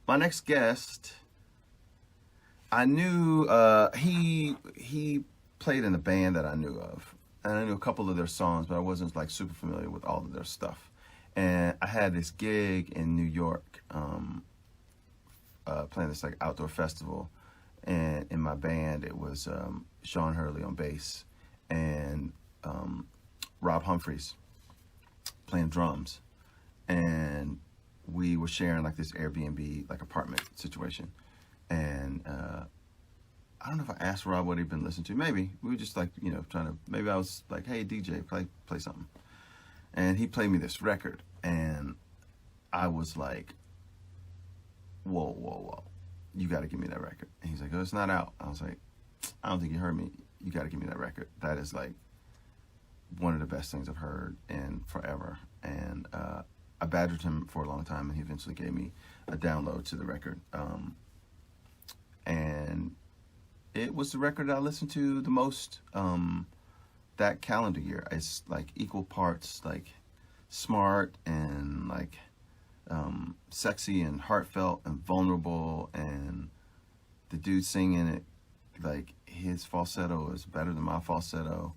my next guest, I knew he played in a band that I knew of, and I knew a couple of their songs, but I wasn't like super familiar with all of their stuff. And I had this gig in New York, playing this like outdoor festival, and in my band it was Sean Hurley on bass and Rob Humphreys playing drums, and we were sharing like this Airbnb like apartment situation. And I don't know if I asked Rob what he'd been listening to. Maybe we were just like, you know, trying to. Maybe I was like, "Hey DJ, play something," and he played me this record, and I was like, "Whoa, whoa, whoa! You got to give me that record." And he's like, "Oh, it's not out." I was like, "I don't think you heard me. You got to give me that record. That is like one of the best things I've heard in forever." And I badgered him for a long time, and he eventually gave me a download to the record. And it was the record I listened to the most that calendar year. It's like equal parts like smart and like sexy and heartfelt and vulnerable, and the dude singing it, like his falsetto is better than my falsetto,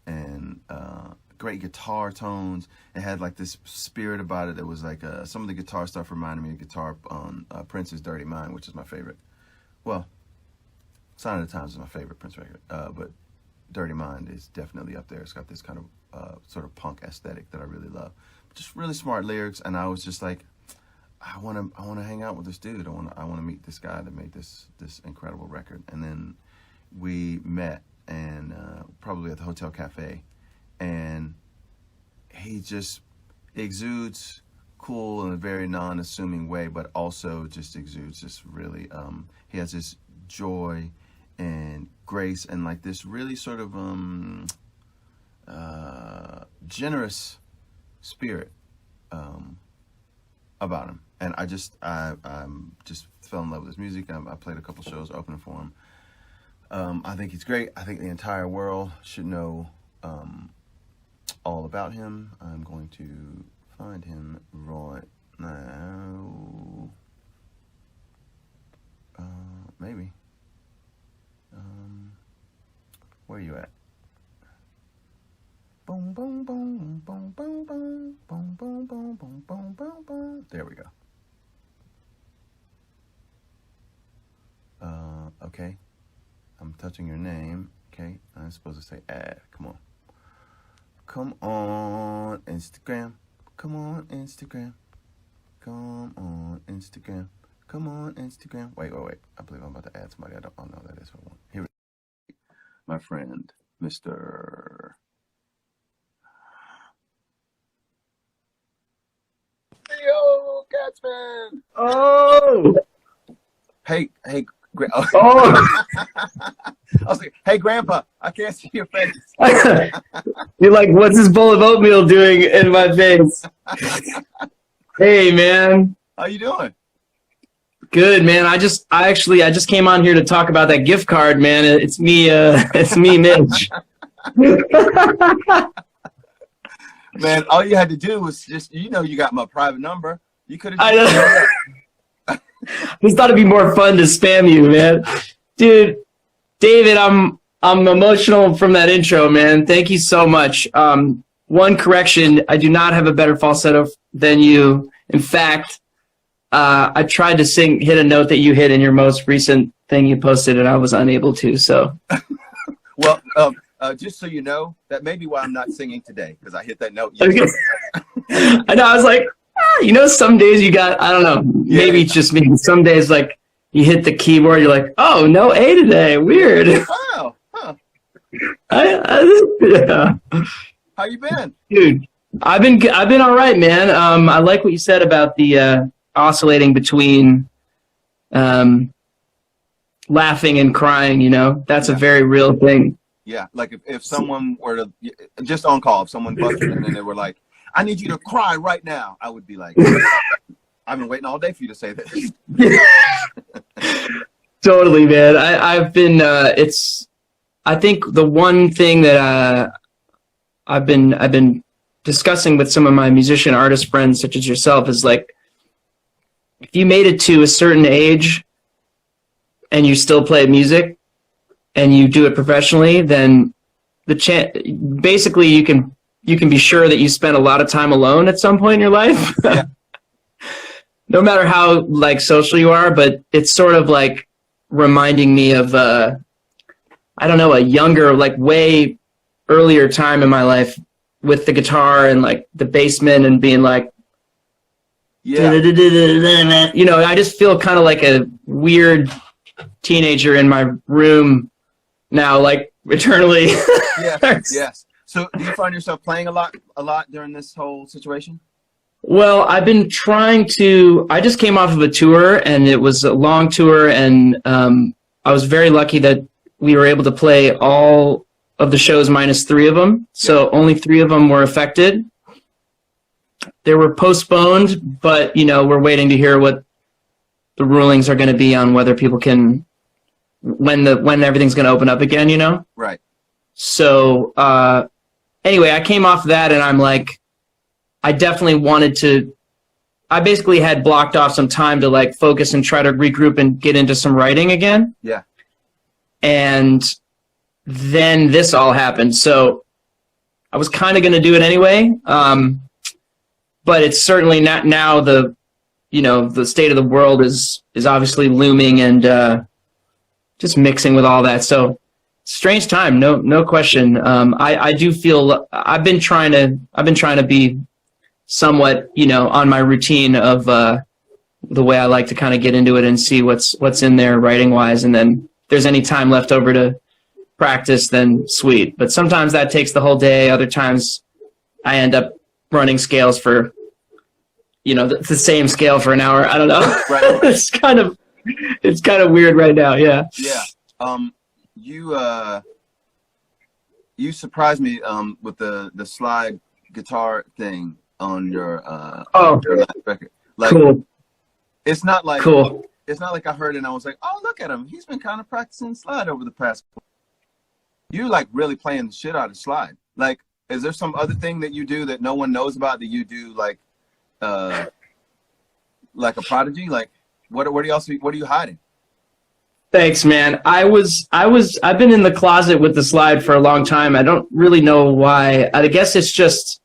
and great guitar tones. It had like this spirit about it that was like some of the guitar stuff reminded me of guitar on Prince's Dirty Mind, which is my favorite. Well, Sign of the Times is my favorite Prince record, but Dirty Mind is definitely up there. It's got this kind of sort of punk aesthetic that I really love. Just really smart lyrics, and I was just like, I want to hang out with this dude. I want to meet this guy that made this incredible record. And then we met, and probably at the Hotel Cafe, and he just exudes cool in a very non-assuming way, but also just exudes this really, he has this joy and grace and like this really sort of generous spirit about him. And I just fell in love with his music. I played a couple shows opening for him. I think he's great. I think the entire world should know all about him. I'm going to find him right now. Maybe. Where are you at? Boom, boom, boom, boom, boom, boom, boom, boom, boom, boom, boom, boom, boom. There we go. Okay. I'm touching your name. Okay. I'm supposed to say add. Come on. Come on, Instagram. Come on, Instagram. Come on, Instagram. Come on, Instagram. Wait. I believe I'm about to add somebody. I don't know who that is. Here we go. My friend, Mr. Theo Katzman. Oh! Hey. Oh! I was like, hey, Grandpa, I can't see your face. You're like, what's this bowl of oatmeal doing in my face? Hey, man. How you doing? Good, man. I just came on here to talk about that gift card, man. It's me, Mitch. Man, all you had to do was just, you got my private number. You could have. I know. I just thought it'd be more fun to spam you, man. Dude, David, I'm emotional from that intro, man. Thank you so much. One correction, I do not have a better falsetto than you. In fact, I tried to hit a note that you hit in your most recent thing you posted, and I was unable to, so. Well, just so you know, that may be why I'm not singing today, because I hit that note yesterday. Okay. I know, I was like, some days you got, I don't know, maybe it's just me. Some days, like, you hit the keyboard, you're like, oh, no A today, weird. Oh, huh. Yeah. How you been? Dude, I've been all right, man. I like what you said about the oscillating between laughing and crying, That's a very real thing. Yeah, like if someone were to, just on call, if someone busted in and they were like, I need you to cry right now, I would be like, I've been waiting all day for you to say this. Totally, man. I've been, I think the one thing that I've been discussing with some of my musician artist friends, such as yourself, is like, if you made it to a certain age and you still play music and you do it professionally, then basically you can be sure that you spent a lot of time alone at some point in your life. Yeah. No matter how like social you are, but it's sort of like reminding me of I don't know, a younger, like way earlier time in my life with the guitar and like the basement and being like, Yeah. you know, I just feel kind of like a weird teenager in my room now, like eternally. Yes. Yes. So do you find yourself playing a lot during this whole situation? Well, I've been trying to. I just came off of a tour, and it was a long tour, and I was very lucky that we were able to play all of the shows minus 3 of them. So only 3 of them were affected. They were postponed, but you know, we're waiting to hear what the rulings are going to be on whether people can, when everything's going to open up again. You know. Right. So anyway, I came off that, and I'm like, I definitely wanted to. I basically had blocked off some time to like focus and try to regroup and get into some writing again. Yeah. And then this all happened. So I was kind of going to do it anyway. But it's certainly not now. The state of the world is obviously looming and just mixing with all that. So strange time. No question. I do feel I've been trying to be somewhat, you know, on my routine of the way I like to kind of get into it and see what's in there writing wise. And then if there's any time left over to practice, then sweet. But sometimes that takes the whole day. Other times I end up running scales for, you know, the same scale for an hour. I don't know. Right. it's kind of weird right now. Yeah. Yeah. You surprised me with the slide guitar thing on your last record. Like, cool. It's not like cool. It's not like I heard it and I was like, oh, look at him. He's been kind of practicing slide over the past. You like really playing the shit out of slide. Like, is there some other thing that you do that no one knows about that you do like a prodigy? Like, what are you hiding? Thanks, man. I've been in the closet with the slide for a long time. I don't really know why. I guess it's just,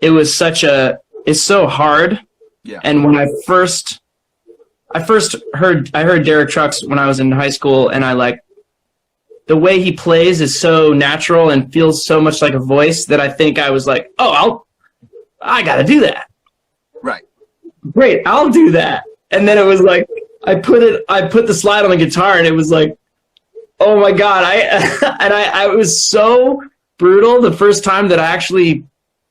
it's so hard. Yeah. And when I first heard Derek Trucks when I was in high school, and I like the way he plays is so natural and feels so much like a voice that I think I was like, oh, I gotta do that. Right. Great, I'll do that. And then it was like, I put the slide on the guitar, and it was like, oh my God. I was so brutal the first time that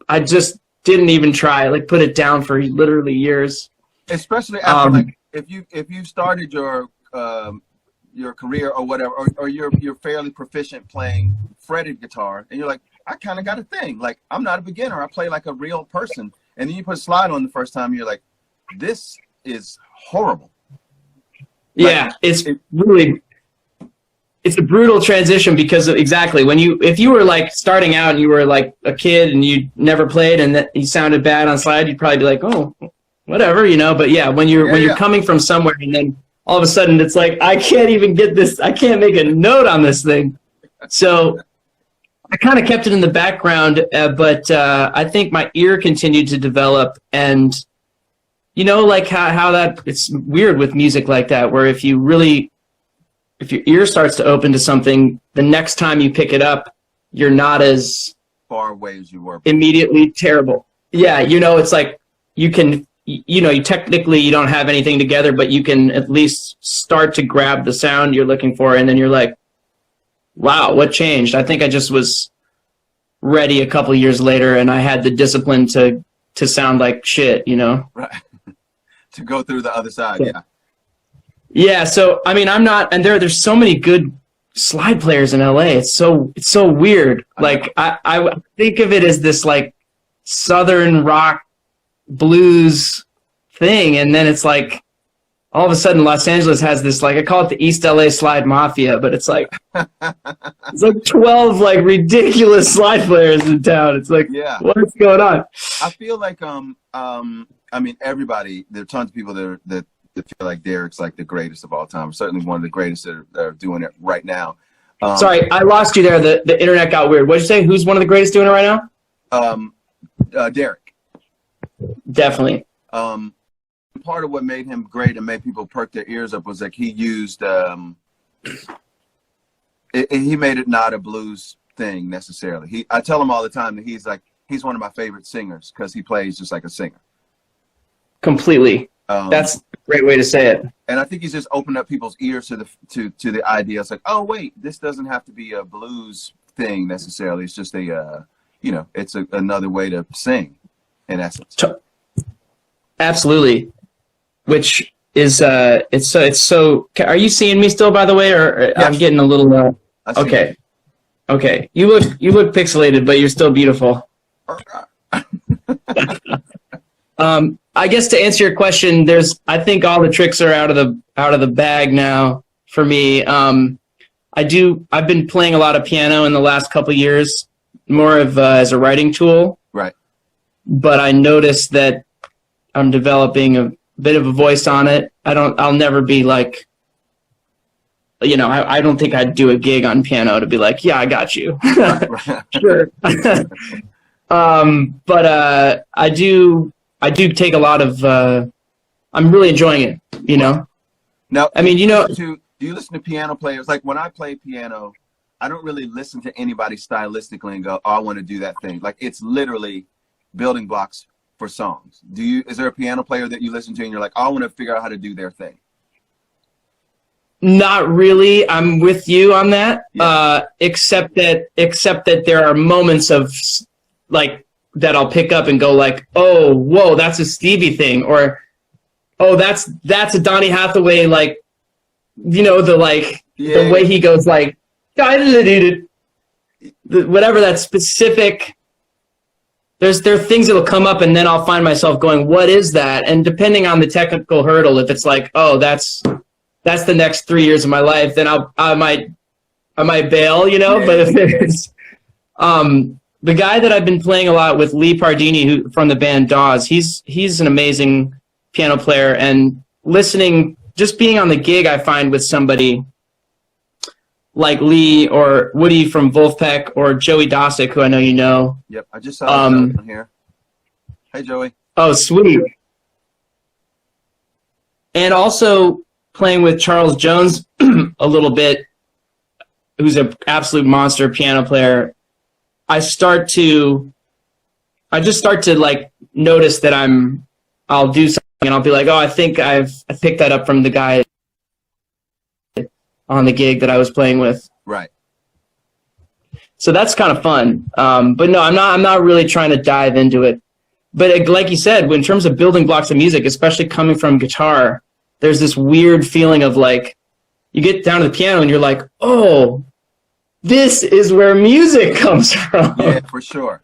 I just didn't even try. Like, put it down for literally years. Especially after like if you started your career or whatever, or you're fairly proficient playing fretted guitar, and you're like, I kind of got a thing. Like, I'm not a beginner. I play like a real person. And then you put a slide on the first time, you're like, this is horrible. Yeah, it's a brutal transition because exactly if you were like starting out and you were like a kid and you never played and that you sounded bad on slide, you'd probably be like, oh, whatever, you know. But yeah, when you're coming from somewhere and then all of a sudden it's like, I can't even get this, I can't make a note on this thing. So I kind of kept it in the background, but I think my ear continued to develop. And you know, like how that, it's weird with music like that, where if your ear starts to open to something, the next time you pick it up, you're not as far away as you were immediately terrible. Yeah, you know, it's like you can, you know, you technically don't have anything together, but you can at least start to grab the sound you're looking for, and then you're like, wow, what changed? I think I just was ready a couple of years later, and I had the discipline to sound like shit, you know? Right. To go through the other side, yeah. Yeah, so I mean, I'm not, and there's so many good slide players in LA. It's so weird. Like I think of it as this like southern rock blues thing, and then it's like all of a sudden Los Angeles has this, like, I call it the East LA slide mafia, but it's like it's like 12 like ridiculous slide players in town. It's like, yeah, what's going on? I feel like I mean, everybody. There are tons of people that feel like Derek's like the greatest of all time. Certainly one of the greatest that are doing it right now. Sorry, I lost you there. The internet got weird. What'd you say? Who's one of the greatest doing it right now? Derek. Definitely. Part of what made him great and made people perk their ears up was like he used he made it not a blues thing necessarily. I tell him all the time that he's one of my favorite singers because he plays just like a singer. Completely. That's a great way to say it. And I think he's just opened up people's ears to the idea. It's like, oh wait, this doesn't have to be a blues thing necessarily. It's just it's another way to sing, in essence. Absolutely. Which is it's so. Are you seeing me still, by the way, or Yes. I'm getting a little? Okay. Okay. You look pixelated, but you're still beautiful. I guess to answer your question, I think all the tricks are out of the bag now for me. I've been playing a lot of piano in the last couple of years, more of as a writing tool. Right. But I noticed that I'm developing a bit of a voice on it. I'll never be like, I don't think I'd do a gig on piano to be like, yeah, I got you. Sure. But I do take a lot of, I'm really enjoying it, Now, I mean, do you listen to piano players? Like when I play piano, I don't really listen to anybody stylistically and go, oh, I want to do that thing. Like it's literally building blocks for songs. Is there a piano player that you listen to and you're like, oh, I want to figure out how to do their thing? Not really. I'm with you on that. Yeah. Except that there are moments of like that I'll pick up and go like, oh, whoa, that's a Stevie thing, or oh, that's a Donny Hathaway, like, the way he goes like, whatever that specific. There are things that'll come up and then I'll find myself going, what is that? And depending on the technical hurdle, if it's like, oh, that's the next 3 years of my life, then I might bail, Yeah. But if it's the guy that I've been playing a lot with, Lee Pardini, who from the band Dawes, he's an amazing piano player, and just being on the gig, I find with somebody like Lee or Woody from Wolfpack or Joey Dosick, who I know you know. Yep, I just saw him here. Hey, Joey. Oh, sweet. And also playing with Charles Jones a little bit, who's an absolute monster piano player. I just start to like notice that I'll do something and I'll be like, oh, I think I picked that up from the guy on the gig that I was playing with. Right. So that's kind of fun. But no, I'm not really trying to dive into it. But like you said, in terms of building blocks of music, especially coming from guitar, there's this weird feeling of like, you get down to the piano and you're like, oh, this is where music comes from. Yeah, for sure.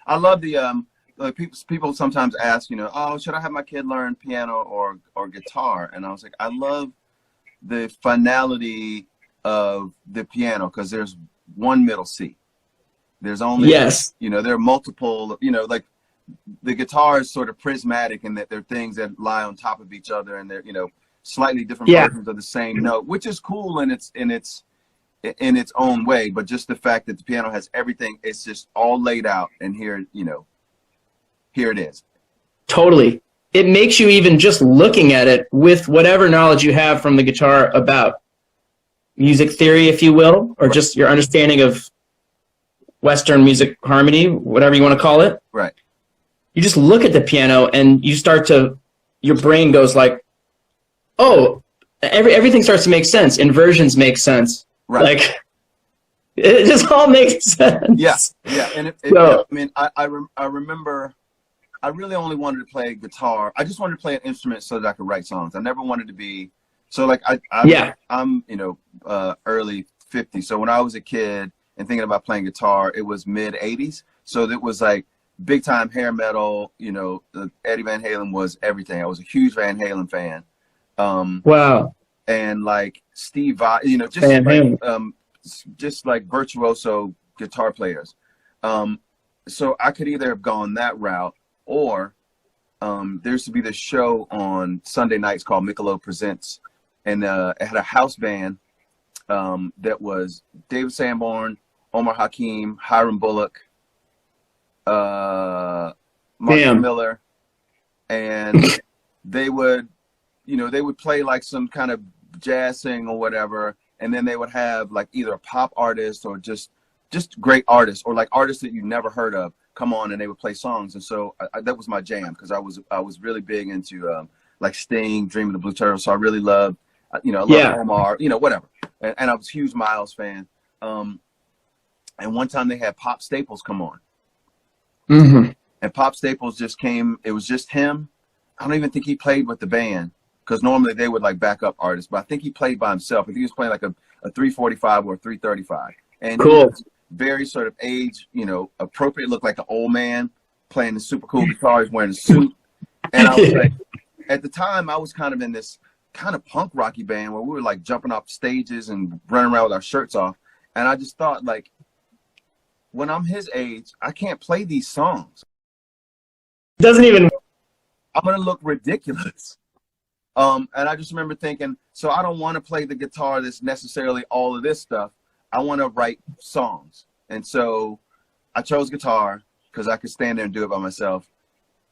I love the like people sometimes ask, oh, should I have my kid learn piano or guitar? And I was like, I love the finality of the piano because there's one middle C. There's only yes. There are multiple, like the guitar is sort of prismatic in that there are things that lie on top of each other and they're, slightly different versions of the same note, which is cool in its own way. But just the fact that the piano has everything, it's just all laid out, and here it is. Totally. It makes you, even just looking at it with whatever knowledge you have from the guitar about music theory, if you will, or just your understanding of Western music harmony, whatever you want to call it. Right. You just look at the piano and your brain goes like, oh, everything starts to make sense. Inversions make sense. Right. Like, it just all makes sense. Yeah. And I remember I really only wanted to play guitar. I just wanted to play an instrument so that I could write songs. I never wanted to be I'm early 50s. So when I was a kid and thinking about playing guitar, it was mid 80s. So it was like big time hair metal. Eddie Van Halen was everything. I was a huge Van Halen fan. Wow. And like Steve Vai, just like virtuoso guitar players. So I could either have gone that route, or there used to be this show on Sunday nights called Michelob Presents, and it had a house band that was David Sanborn, Omar Hakim, Hiram Bullock, Mark Miller, and they would, they would play like some kind of jazz thing or whatever, and then they would have like either a pop artist or just great artists, or like artists that you never heard of come on, and they would play songs. And so that was my jam, because I was really big into like Sting, Dream of the Blue Turtles. So I really loved, I love Omar, whatever. And I was a huge Miles fan. And one time they had Pop Staples come on. Mm-hmm. And Pop Staples just came. It was just him. I don't even think he played with the band, because normally they would like back up artists, but I think he played by himself. I think he was playing like a 345 or a 335. And cool. He was very sort of age, appropriate, looked like an old man playing the super cool guitar. He's wearing a suit. And I was like, at the time, I was kind of in this kind of punk rocky band where we were like jumping off stages and running around with our shirts off. And I just thought, like, when I'm his age, I can't play these songs. Doesn't even. I'm going to look ridiculous. And I just remember thinking, so I don't want to play the guitar that's necessarily all of this stuff. I want to write songs. And so I chose guitar because I could stand there and do it by myself.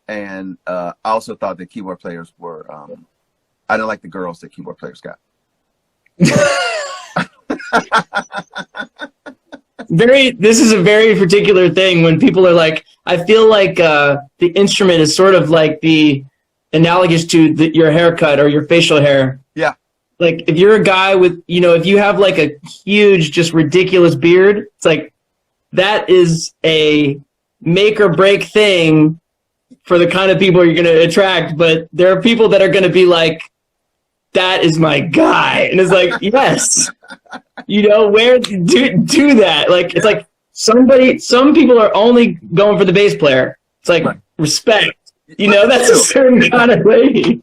And I also thought that keyboard players were, I didn't like the girls that keyboard players got. This is a very particular thing when people are like, I feel like the instrument is sort of like the analogous to your haircut or your facial hair. Yeah. Like if you're a guy with, if you have like a huge, just ridiculous beard, it's like that is a make or break thing for the kind of people you're going to attract. But there are people that are going to be like, that is my guy. And it's like, yes, where do that? Like, it's like some people are only going for the bass player. It's like, right. Respect. That's a certain kind of lady.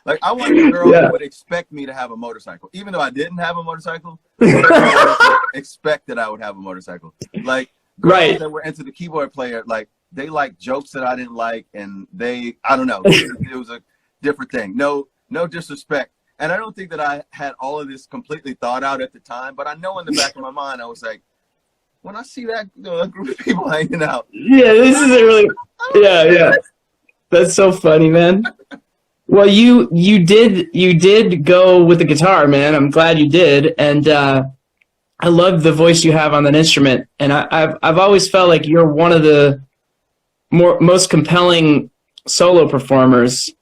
Like, I want a girl who would expect me to have a motorcycle. Even though I didn't have a motorcycle, I expect that I would have a motorcycle. Like, girls that were into the keyboard player, like, they like jokes that I didn't like, and I don't know, it was a different thing. No disrespect. And I don't think that I had all of this completely thought out at the time, but I know in the back of my mind, I was like, when I see that a group of people hanging out. Yeah, this is a really, yeah. That's so funny, man. Well, you did go with the guitar, man. I'm glad you did. And I love the voice you have on that instrument. And I've always felt like you're one of the most compelling solo performers,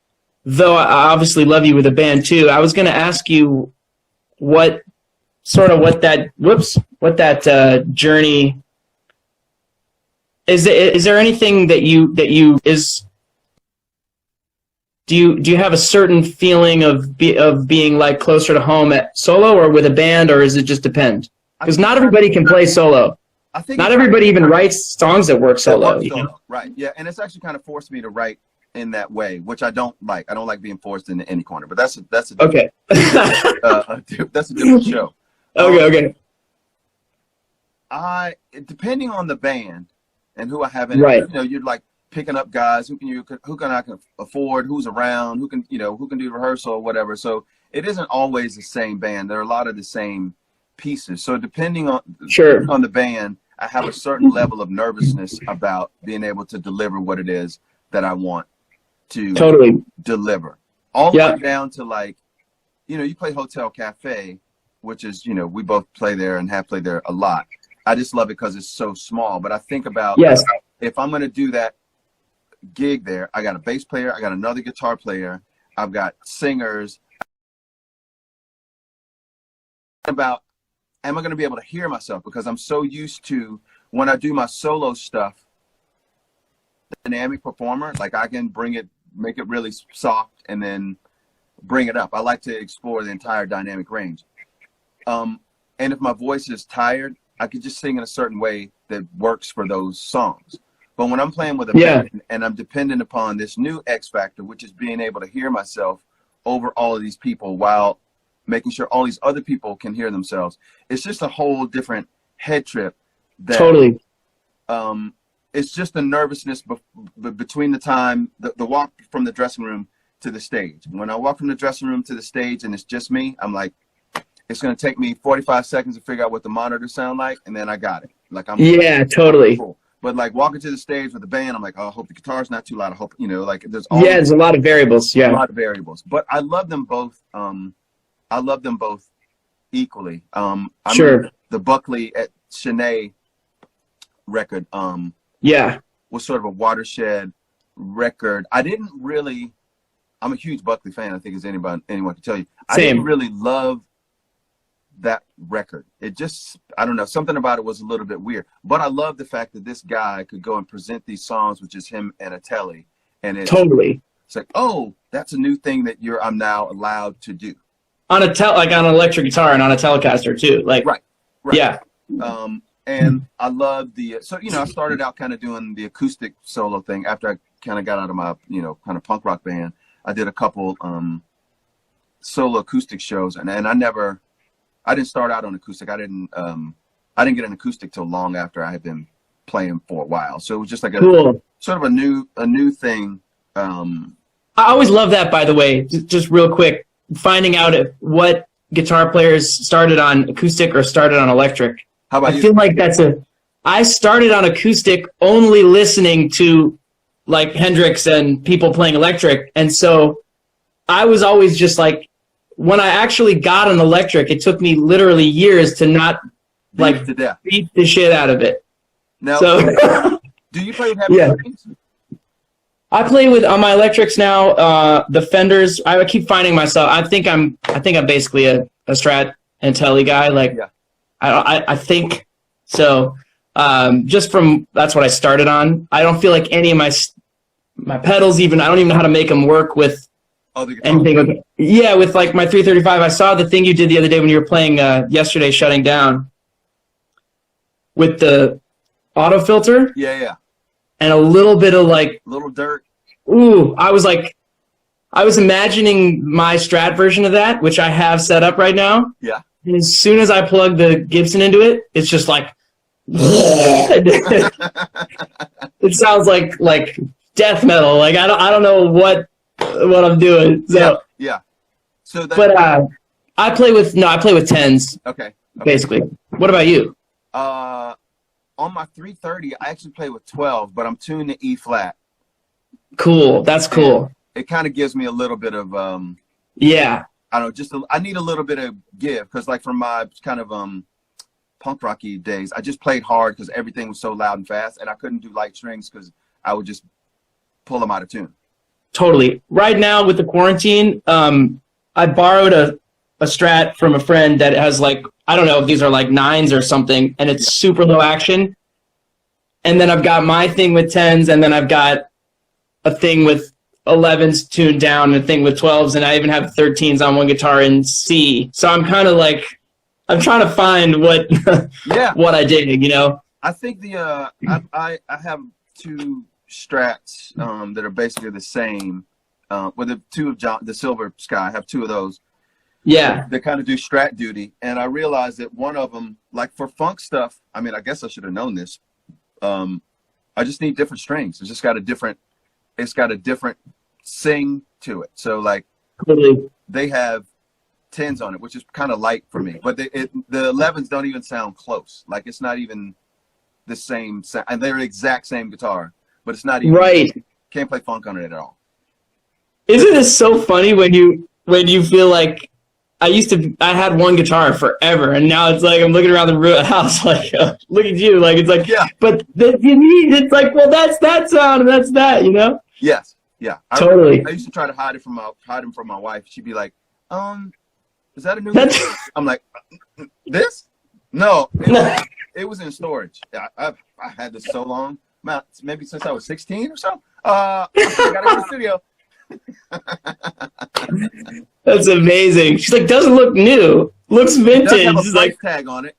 though I obviously love you with a band too. I was going to ask you what that journey is. There anything that do you have a certain feeling of being like closer to home at solo or with a band, or is it just depend? Because not everybody can play solo. I think not everybody even writes songs that work solo. Right. Yeah. And it's actually kind of forced me to write in that way, which I don't like. I don't like being forced into any corner, but that's a different, okay. That's a different show. Okay. Depending on the band and who I have in right. it, you're like picking up guys who I can afford, who's around, who can do rehearsal or whatever. So it isn't always the same band. There are a lot of the same pieces. So depending on the band, I have a certain level of nervousness about being able to deliver what it is that I want to deliver. All the way down to, like, you play Hotel Cafe, which is, we both play there and have played there a lot. I just love it because it's so small. But I think about if I'm going to do that gig there, I got a bass player, I got another guitar player, I've got singers. About, am I going to be able to hear myself? Because I'm so used to, when I do my solo stuff, dynamic performer, like I can make it really soft and then bring it up. I like to explore the entire dynamic range. And if my voice is tired, I could just sing in a certain way that works for those songs. But when I'm playing with a band and I'm dependent upon this new X factor, which is being able to hear myself over all of these people while making sure all these other people can hear themselves, it's just a whole different head trip that it's just the nervousness between the time, the walk from the dressing room to the stage. When I walk from the dressing room to the stage and it's just me, I'm like, it's going to take me 45 seconds to figure out what the monitors sound like, and then I got it. Like yeah, totally. Cool. But like walking to the stage with the band, I'm like, oh, I hope the guitar's not too loud. I hope, like there's there's a lot of variables. Yeah, a lot of variables. But I love them both. I love them both equally. Sure. The Buckley at Shanae record. Was sort of a watershed record. I'm a huge Buckley fan. I think as anyone can tell you. I didn't really love that record. It just, I don't know, something about it was a little bit weird. But I love the fact that this guy could go and present these songs with just him and a telly, and it's like, oh, that's a new thing that I'm now allowed to do on on an electric guitar and on a Telecaster too. Like right. Yeah. And I love I started out kind of doing the acoustic solo thing after I kind of got out of my kind of punk rock band. I did a couple solo acoustic shows, and I didn't start out on acoustic. I didn't get an acoustic till long after I had been playing for a while. So it was just like sort of a new thing. I always love that, by the way, just real quick, finding out what guitar players started on acoustic or started on electric. How about you? I feel like I started on acoustic only listening to like Hendrix and people playing electric. And so I was always just like, when I actually got an electric, it took me literally years to not like beat the shit out of it. Now, so, do you play with heavy strings? I play with on my electrics now. The Fenders. I keep finding myself. I think I'm basically a Strat and Tele guy. Like, I think so. Just from that's what I started on. I don't feel like any of my pedals even. I don't even know how to make them work with anything. With like my 335. I saw the thing you did the other day when you were playing yesterday, Shutting Down, with the auto filter. Yeah. And a little bit of like little dirt. Ooh, I was imagining my Strat version of that, which I have set up right now. Yeah. And as soon as I plug the Gibson into it, it's just like it sounds like death metal. Like I don't know what I'm doing. So yeah. So I play with tens. Okay. Basically. What about you? On my 330, I actually play with 12, but I'm tuned to E flat. Cool. That's cool. And it kind of gives me a little bit of I don't know, I need a little bit of give, because like from my kind of punk rocky days, I just played hard because everything was so loud and fast, and I couldn't do light strings because I would just pull them out of tune. Totally. Right now with the quarantine, I borrowed a Strat from a friend that has like, I don't know if these are like 9s or something, and it's super low action. And then I've got my thing with 10s, and then I've got a thing with 11s tuned down, and a thing with 12s, and I even have 13s on one guitar in C. So I'm kind of like, I'm trying to find what what I dig, I think I have two Strats that are basically the same. With the two of the Silver Sky, I have two of those. Yeah. They kind of do Strat duty, and I realized that one of them, like for funk stuff, I mean, I guess I should have known this. I just need different strings. It's got a different sing to it. So like, they have 10s on it, which is kind of light for me. But the 11s don't even sound close. Like it's not even the same sound, and they're the exact same guitar, but it's not even right. Can't play funk on it at all. Isn't it so funny when you feel like I had one guitar forever, and now it's like I'm looking around the house like, look at you, like it's like, but it's like, well, that's that sound and that's that, Yes, yeah, totally. I used to try to hide him from my wife. She'd be like, is that a new? I'm like, this? No, it was in storage. I had this so long, maybe since I was 16 or so. I gotta go to the studio. That's amazing. She's like, doesn't look new. Looks vintage. It does have a price tag on it.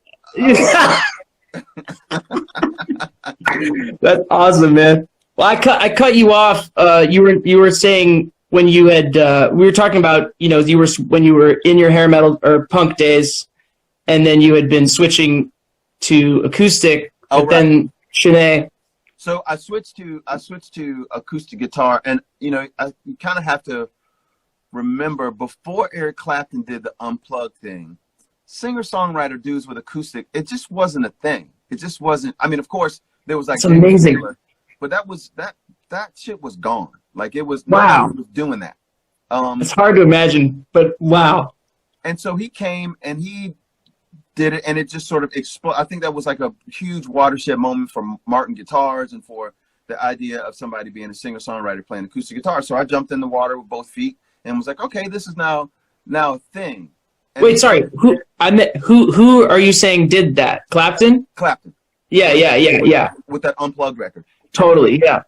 That's awesome, man. Well, I cut you off. You were saying when you had we were talking about when you were in your hair metal or punk days, and then you had been switching to acoustic. But then Shanae. So I switched to acoustic guitar, and you kind of have to remember before Eric Clapton did the unplugged thing, singer-songwriter dudes with acoustic, it just wasn't a thing. It just wasn't. I mean, of course, there was like it's amazing, Taylor, but that shit was gone. Like it was wow. nobody was doing that. It's hard to imagine, but wow. And so he came and he did it, and it just sort of exploded. I think that was like a huge watershed moment for Martin guitars and for the idea of somebody being a singer-songwriter playing acoustic guitar. So I jumped in the water with both feet and was like, okay, this is now a thing. And wait, sorry, who are you saying did that? Clapton? Clapton. Yeah. With that unplugged record. Totally, yeah.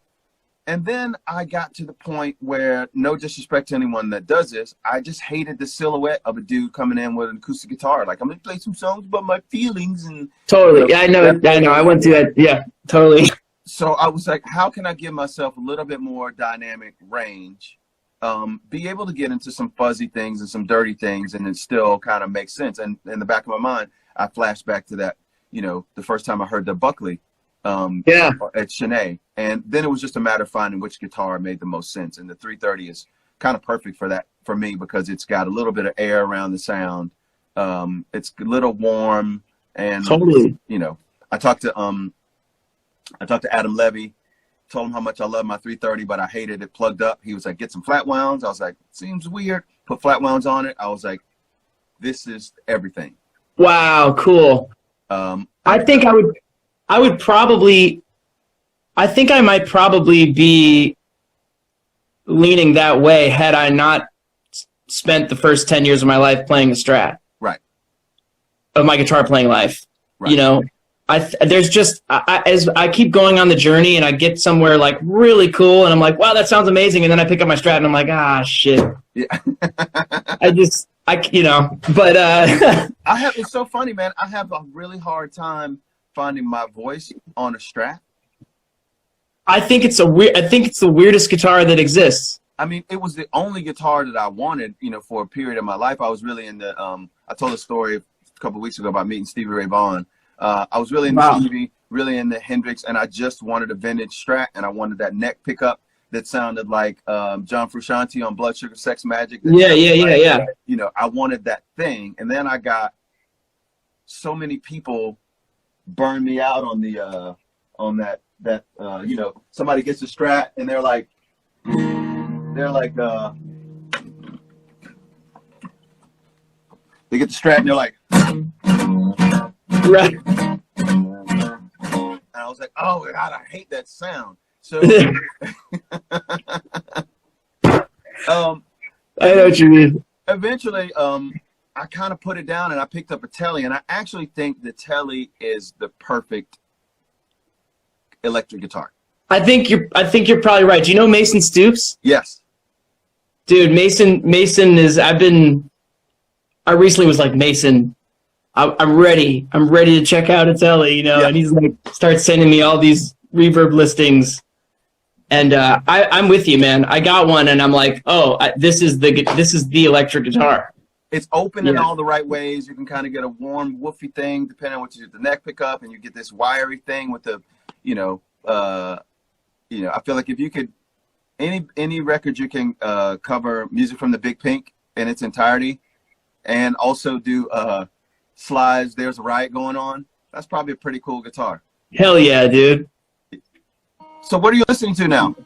And then I got to the point where, no disrespect to anyone that does this, I just hated the silhouette of a dude coming in with an acoustic guitar. Like, I'm going to play some songs about my feelings. And totally. Yeah, I know. I went through that. Yeah, totally. So I was like, how can I give myself a little bit more dynamic range, be able to get into some fuzzy things and some dirty things, and it still kind of makes sense. And in the back of my mind, I flashed back to that, the first time I heard the Buckley at Shanae. And then it was just a matter of finding which guitar made the most sense. And the 330 is kind of perfect for that for me because it's got a little bit of air around the sound. It's a little warm, and totally. I talked to Adam Levy, told him how much I love my 330, but I hated it plugged up. He was like, get some flat wounds. I was like, seems weird. Put flat wounds on it. I was like, this is everything. Wow, cool. I think I might probably be leaning that way had I not spent the first 10 years of my life playing a Strat. Right. Of my guitar playing life. Right. As I keep going on the journey and I get somewhere like really cool and I'm like, wow, that sounds amazing. And then I pick up my Strat and I'm like, shit. Yeah. but it's so funny, man. I have a really hard time finding my voice on a Strat. I think it's the weirdest guitar that exists. I mean, it was the only guitar that I wanted, for a period of my life. I was really into, I told a story a couple of weeks ago about meeting Stevie Ray Vaughan. I was really into Stevie, really into Hendrix, and I just wanted a vintage Strat, and I wanted that neck pickup that sounded like John Frusciante on Blood Sugar Sex Magic. Yeah. I wanted that thing, and then I got so many people burn me out on the that somebody gets a Strat and they're like they get the Strat and they're like right. And I was like, oh God, I hate that sound. So I know what you mean. Eventually, I kind of put it down and I picked up a Telly, and I actually think the Telly is the perfect electric guitar. I think you're probably right. Do you know Mason Stoops? Yes. Dude, Mason is I recently was like, Mason, I'm ready to check out a Telly, Yeah. And he's like starts sending me all these reverb listings. And I'm with you, man. I got one and I'm like, this is the electric guitar. It's open in all the right ways. You can kind of get a warm, woofy thing, depending on what you do, the neck pickup, and you get this wiry thing with the, I feel like if you could, any record you can cover music from the Big Pink in its entirety, and also do slides, There's a Riot Going On, that's probably a pretty cool guitar. Hell yeah, dude. So what are you listening to now?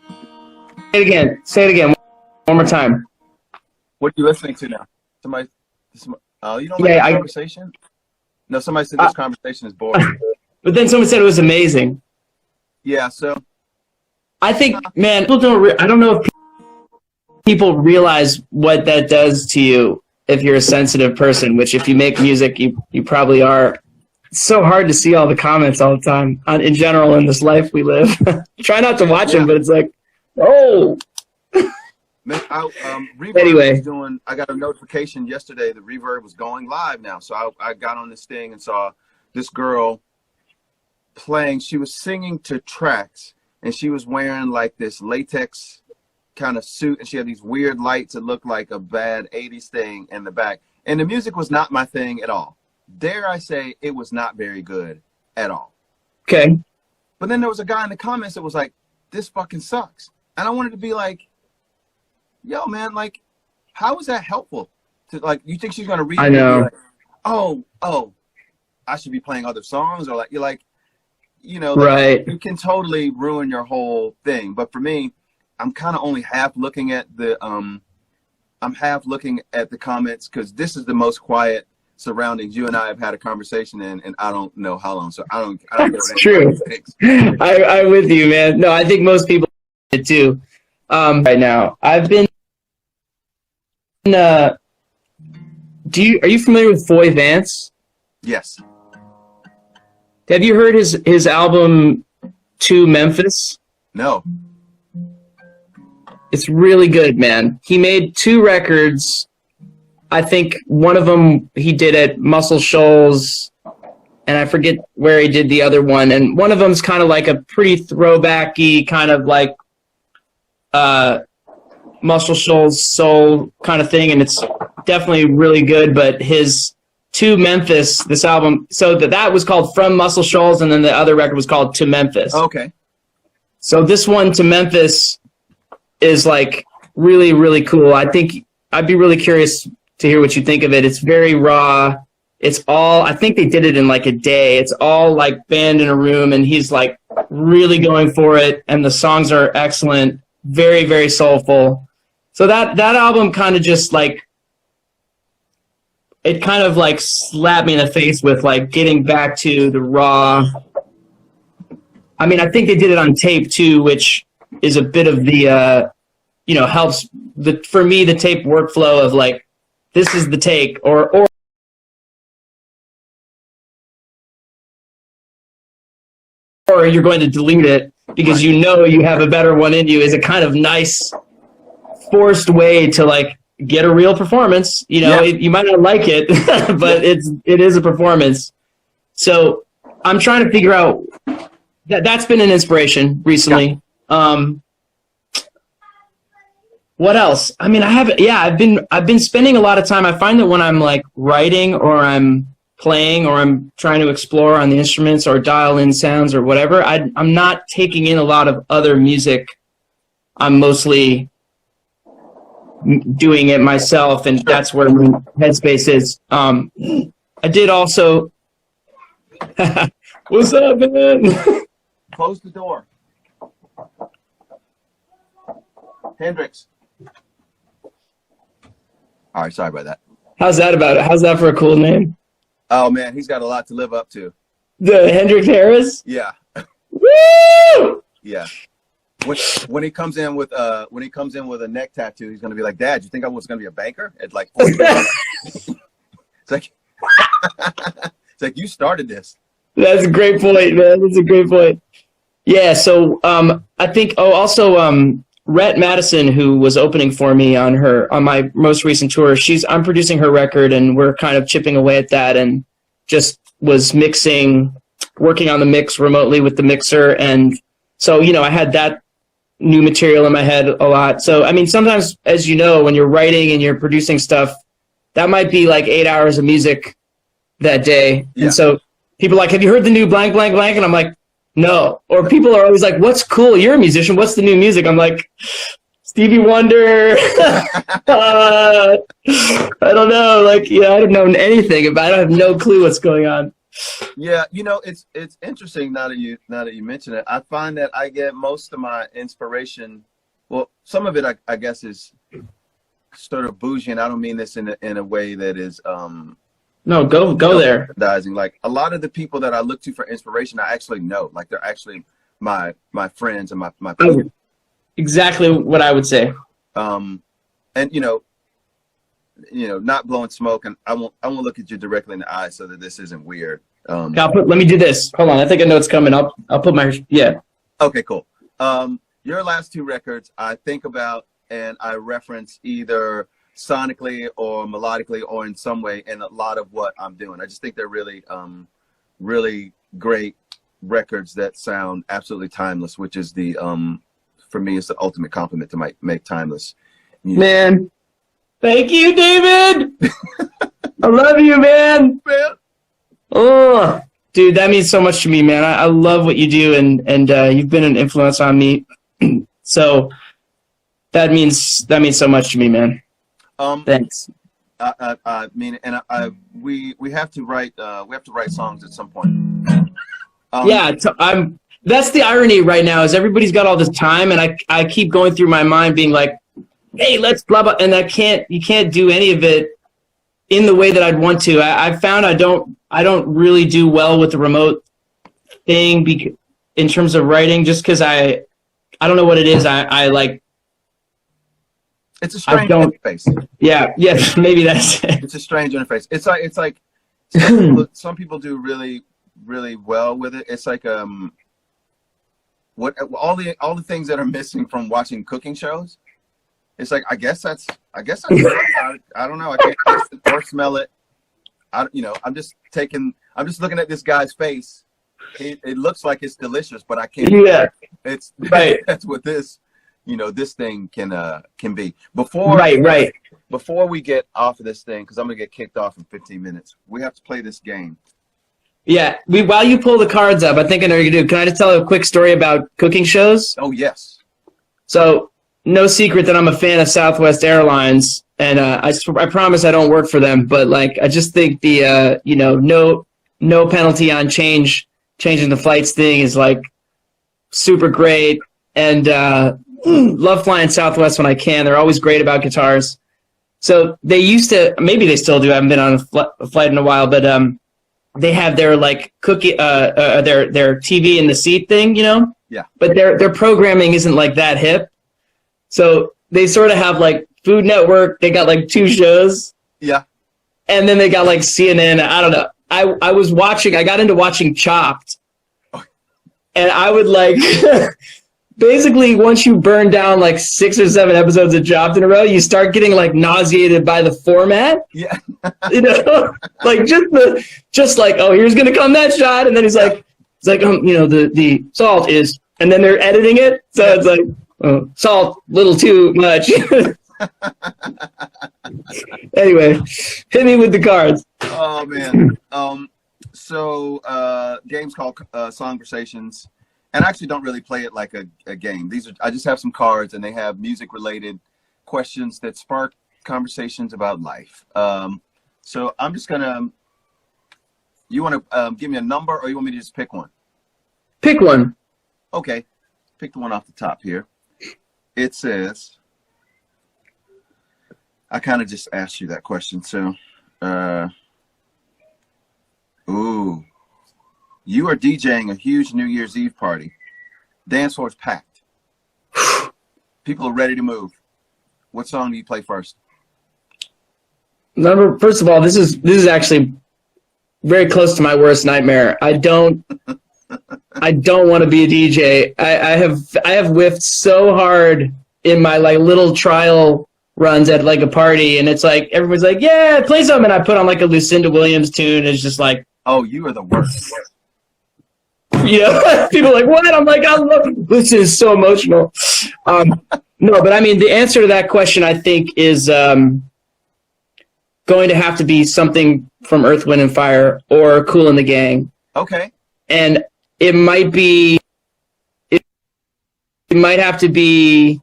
Say it again. One more time. What are you listening to now? You don't like the conversation? No, somebody said this conversation is boring. But then someone said it was amazing. Yeah, so I think, man, I don't know if people realize what that does to you if you're a sensitive person, which if you make music, you probably are. It's so hard to see all the comments all the time in general in this life we live. Try not to watch them, but it's like, oh. Man, Reverb anyway, I got a notification yesterday that Reverb was going live now. So I got on this thing and saw this girl playing. She was singing to tracks, and she was wearing like this latex kind of suit, and she had these weird lights that looked like a bad 80s thing in the back. And the music was not my thing at all. Dare I say, it was not very good at all. Okay. But then there was a guy in the comments that was like, this fucking sucks. And I wanted to be like, yo, man, like, how is that helpful? To like, you think she's gonna read it and be like, oh, I should be playing other songs, or like, you're like, you know, right. You can totally ruin your whole thing. But for me, I'm kind of only half looking at the comments, because this is the most quiet surroundings. You and I have had a conversation in I don't know how long, so I don't That's true. I'm with you, man. No, I think most people too. Right now, I've been. Are you familiar with Foy Vance? Yes. Have you heard his album To Memphis? No. It's really good, man. He made 2 records. I think one of them he did at Muscle Shoals, and I forget where he did the other one. And one of them's kind of like a pretty throwbacky kind of like Muscle Shoals soul kind of thing, and it's definitely really good. But his To Memphis, this album, so that was called From Muscle Shoals, and then the other record was called To Memphis. Okay. So this one, To Memphis, is like really, really cool. I think I'd be really curious to hear what you think of it. It's very raw. It's all, I think they did it in like a day. It's all like band in a room, and he's like really going for it. And the songs are excellent. Very, very soulful. So that album kind of just like, it kind of like slapped me in the face with like getting back to the raw. I mean, I think they did it on tape too, which is a bit of the, helps for me, the tape workflow of like, this is the take, or you're going to delete it because you know you have a better one in you, is a kind of nice forced way to like get a real performance. You might not like it, but it is a performance. So I'm trying to figure out that's been an inspiration recently. What else? I mean, I've been spending a lot of time. I find that when I'm like writing or I'm playing or I'm trying to explore on the instruments or dial in sounds or whatever, I'm not taking in a lot of other music. I'm mostly doing it myself, and that's where my headspace is. I did also. What's up, man? Close the door. Hendrix. All right, sorry about that. How's that about it? How's that for a cool name? Oh man, he's got a lot to live up to. The Hendrix Harris? Yeah. Woo! Yeah. When he comes in with a neck tattoo, he's gonna be like, "Dad, you think I was gonna be a banker?" At like 40. It's like it's like you started this. That's a great point, man. That's a great point. Yeah, so I think Rhett Madison, who was opening for me on my most recent tour, I'm producing her record, and we're kind of chipping away at that, and just was working on the mix remotely with the mixer. And so, I had that new material in my head a lot. So, I mean, sometimes, as you know, when you're writing and you're producing stuff, that might be like 8 hours of music that day. Yeah. And so people are like, have you heard the new blank, blank, blank? And I'm like, no. Or people are always like, what's cool? You're a musician. What's the new music? I'm like, Stevie Wonder. I don't know. Like, I don't know anything about it. I have no clue what's going on. Yeah, it's interesting now that you mention it. I find that I get most of my inspiration. Well, some of it I guess is sort of bougie, and I don't mean this in a way that is no, go there. Like a lot of the people that I look to for inspiration, I actually know. Like they're actually my friends and my people. Exactly what I would say. And not blowing smoke, and I won't look at you directly in the eye so that this isn't weird. Let me do this. Hold on, I think I know what's coming up. I'll put my Okay, cool. Your last 2 records, I think about and I reference either sonically or melodically or in some way in a lot of what I'm doing. I just think they're really, really great records that sound absolutely timeless, which is for me, it's the ultimate compliment to make timeless music. Man, thank you, David. I love you, man. Man. Oh, Dude, that means so much to me, man. I love what you do, and you've been an influence on me. So that means so much to me, man. Thanks. I mean, and we have to write songs at some point. Yeah, that's the irony right now is everybody's got all this time, and I keep going through my mind being like, hey, let's blah blah, and you can't do any of it in the way that I'd want to. I found I don't really do well with the remote thing in terms of writing, just because I don't know what it is. I like. It's a strange interface. Yeah, maybe that's it. It's a strange interface. It's like some people do really, really well with it. It's like what all the things that are missing from watching cooking shows. It's like I guess that's I don't know. I can't taste it or smell it. I'm just looking at this guy's face. It looks like it's delicious, but I can't. Yeah, it's right. That's what this thing can be. Before we get off of this thing, because I'm gonna get kicked off in 15 minutes. We have to play this game. Yeah, while you pull the cards up, I think I know what you do. Can I just tell a quick story about cooking shows? Oh yes. So no secret that I'm a fan of Southwest Airlines, and I promise I don't work for them, but like I just think the no penalty on changing the flights thing is like super great, and love flying Southwest when I can. They're always great about guitars. So they used to, maybe they still do. I haven't been on a flight in a while, but they have their like their TV in the seat thing, Yeah. But their programming isn't like that hip. So they sort of have like Food Network. They got like 2 shows. Yeah. And then they got like CNN. I don't know. I got into watching Chopped. And I would like, basically once you burn down like 6 or 7 episodes of Chopped in a row, you start getting like nauseated by the format. Yeah. Like just like, oh, here's going to come that shot. And then it's like, the salt is, and then they're editing it. So it's like, oh, salt, little too much. Anyway, hit me with the cards. Oh man. So games called Songversations, and I actually don't really play it like a game. I just have some cards, and they have music related questions that spark conversations about life. So I'm just gonna. You want to give me a number, or you want me to just pick one? Pick one. Okay, pick the one off the top here. It says. I kind of just asked you that question, so. Ooh, you are DJing a huge New Year's Eve party. Dance floor's packed. People are ready to move. What song do you play first? First of all, this is actually very close to my worst nightmare. I don't want to be a DJ. I have whiffed so hard in my like little trial runs at like a party, and it's like everyone's like, yeah, play something, and I put on like a Lucinda Williams tune, and it's just like, oh, you are the worst. Yeah, people are like, what? I'm like, I love this. Is so emotional. No, but I mean, the answer to that question, I think, is going to have to be something from Earth, Wind, and Fire or Kool and the Gang. Okay. And it might have to be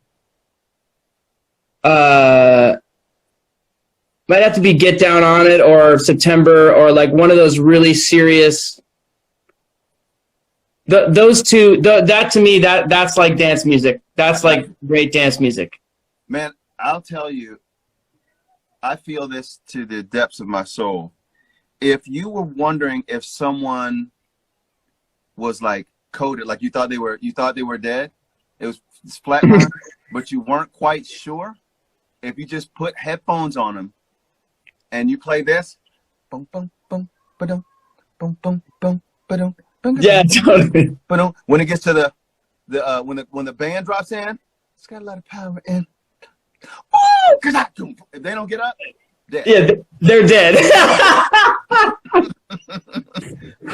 Get Down on It or September or like one of those really serious. Those two, that to me, that's like dance music. That's like great dance music. Man, I'll tell you, I feel this to the depths of my soul. If you were wondering if someone was like coded, like you thought they were dead, it's flatline, but you weren't quite sure. If you just put headphones on them and you play this, boom, boom, boom, ba-dum, boom, boom, boom, ba-dum. Yeah, totally. But when it gets to when the band drops in, it's got a lot of power in. Oh, if they don't get up, dead. Yeah, they're dead.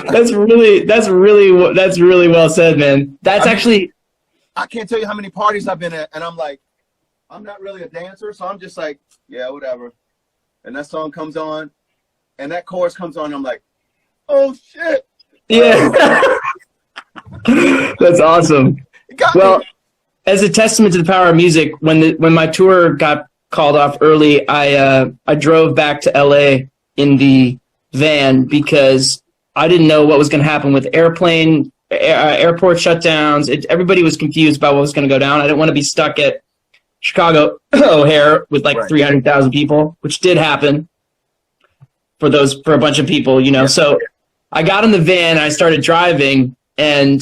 That's really well said, man. I can't tell you how many parties I've been at, and I'm like, I'm not really a dancer, so I'm just like, yeah, whatever. And that song comes on, and that chorus comes on, and I'm like, oh shit. Yeah. That's awesome. Well, as a testament to the power of music, when my tour got called off early, I drove back to LA in the van because I didn't know what was going to happen with airport shutdowns. Everybody was confused about what was going to go down. I didn't want to be stuck at Chicago O'Hare with like 300,000 people, which did happen for a bunch of people, you know. So I got in the van and I started driving, and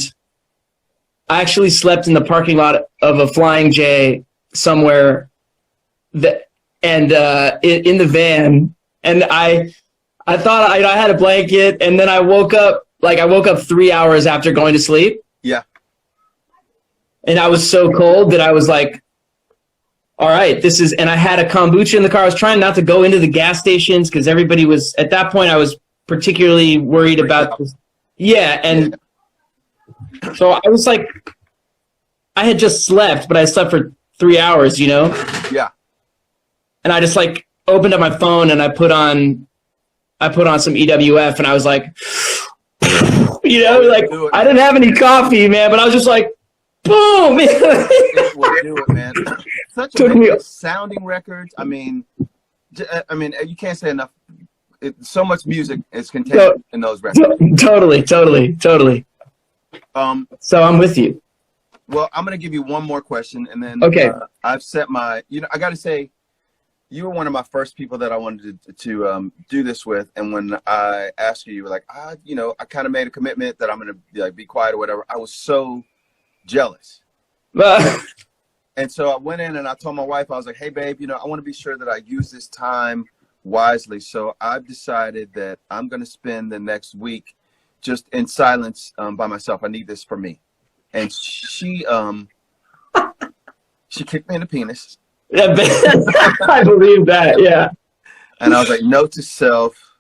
I actually slept in the parking lot of a Flying J somewhere in the van. And I thought I had a blanket, and then I woke up 3 hours after going to sleep. Yeah. And I was so cold that I was like, all right, and I had a kombucha in the car. I was trying not to go into the gas stations because everybody was, at that point, I was particularly worried about this. Yeah. And so I was like, I had just slept, but I slept for 3 hours, you know? Yeah. And I just like opened up my phone and I put on some EWF, and I was like, you know, like I didn't have any coffee, man, but I was just like, boom. It will do it, man. Such sounding records. I mean, you can't say enough. So much music is contained in those records. Totally. So I'm with you. Well, I'm going to give you one more question, and then I've set my. You know, I got to say, you were one of my first people that I wanted to do this with, and when I asked you, you were like, I kind of made a commitment that I'm going to be quiet or whatever. I was so jealous. And so I went in and I told my wife, I was like, hey, babe, I want to be sure that I use this time wisely. So I've decided that I'm going to spend the next week just in silence by myself. I need this for me. And she kicked me in the penis. Yeah, I believe that. Yeah. And I was like, note to self,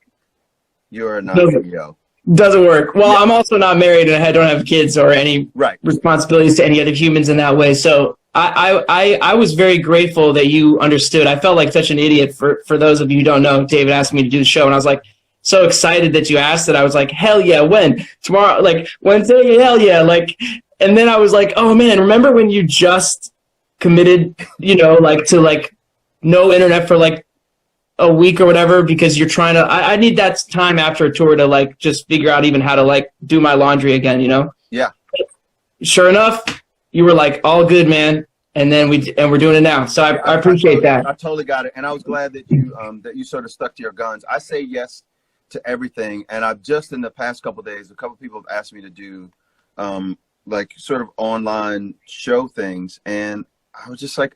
you're not yo. Doesn't work. Well, yeah. I'm also not married, and I don't have kids or any responsibilities to any other humans in that way. So I was very grateful that you understood. I felt like such an idiot for those of you who don't know. David asked me to do the show, and I was like so excited that you asked it. I was like, hell yeah, when? Tomorrow, like Wednesday, hell yeah. Like, and then I was like, oh man, remember when you just committed, to no internet for like a week or whatever, because you're trying to, I need that time after a tour to just figure out even how to do my laundry again, Yeah. Sure enough, you were like, all good, man. And then we're doing it now. So I appreciate that. I totally got it. And I was glad that you sort of stuck to your guns. I say yes to everything. And I've just in the past couple of days, a couple of people have asked me to do sort of online show things. And I was just like,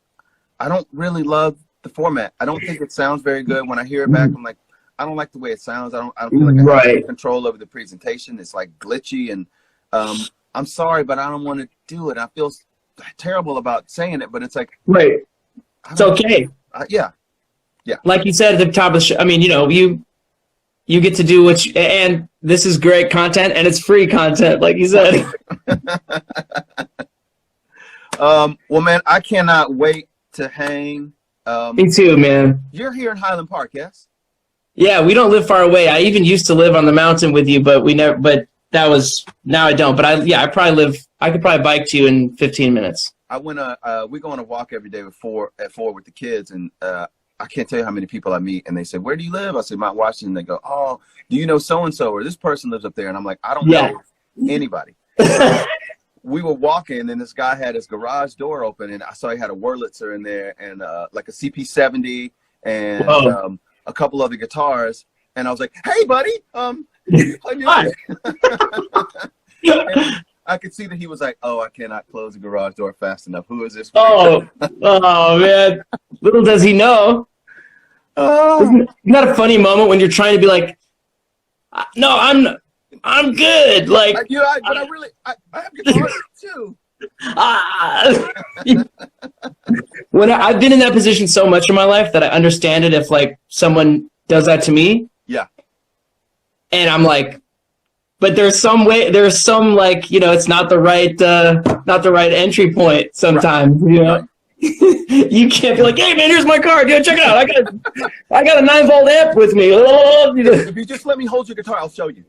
I don't really love the format. I don't think it sounds very good. When I hear it back, I'm like, I don't like the way it sounds. I don't feel like I have any control over the presentation. It's like glitchy, and I'm sorry, but I don't want to do it. I feel terrible about saying it, but it's like, it's okay. Yeah. Like you said at the top of the show, I mean, you get to do and this is great content, and it's free content, like you said. Well, man, I cannot wait to hang. Me too, man. You're here in Highland Park, yes? Yeah, we don't live far away. I even used to live on the mountain with you, but now I don't. But I could probably bike to you in 15 minutes. We go on a walk every day at 4 with the kids, and I can't tell you how many people I meet, and they say, where do you live? I say, Mount Washington. They go, oh, do you know so-and-so, or this person lives up there? And I'm like, I don't know anybody. We were walking, and this guy had his garage door open, and I saw he had a Wurlitzer in there, and like a CP70, and a couple other guitars. And I was like, hey, buddy. Hi. I could see that he was like, oh, I cannot close the garage door fast enough. Who is this? Oh, man. Little does he know. Isn't that a funny moment when you're trying to be like, no, I'm good. Like, I have guitars too. When I've been in that position so much in my life that I understand it if someone does that to me. Yeah. And I'm like, but there's some it's not the right entry point sometimes, Right. You can't be like, hey man, here's my card. Yeah, check it out. I got a 9-volt amp with me. If you just let me hold your guitar, I'll show you.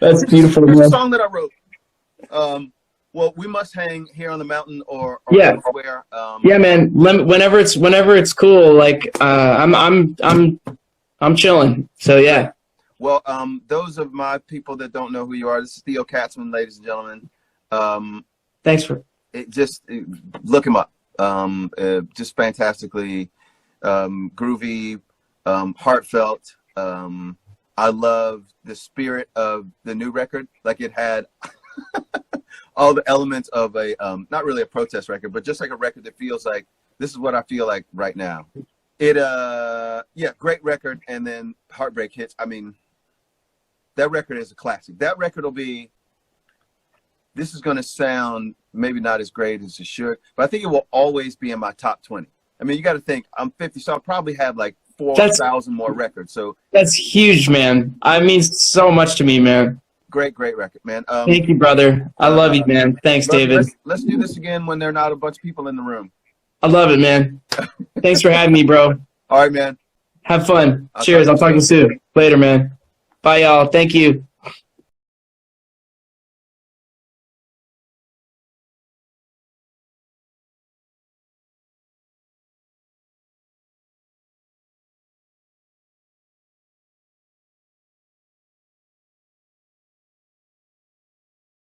That's beautiful, Here's a man. song that I wrote. Well, we must hang here on the mountain or Yeah. elsewhere. Yeah, man. Whenever it's cool, like I'm chilling. So yeah. Well, those of my people that don't know who you are, this is Theo Katzman, ladies and gentlemen. Thanks for Look him up. Just fantastically groovy, heartfelt. I love the spirit of the new record. Like it had all the elements of a not really a protest record, but just like a record that feels like this is what I feel like right now. It yeah, great record. And then Heartbreak hits. I mean, that record is a classic. That record will be, this is going to sound maybe not as great as it should, but I think it will always be in my top 20. I mean, you got to think, I'm 50, so I'll probably have like 4,000 more records. So that's huge, man. I mean so much to me, man. Great record, man. Thank you, brother. I love you, man. Thanks, brother, David. Let's do this again when there are not a bunch of people in the room. I love it, man. Thanks for having me, bro. All right, man. Have fun. Cheers. I'll talk to you soon. Later, man. Bye, y'all. Thank you.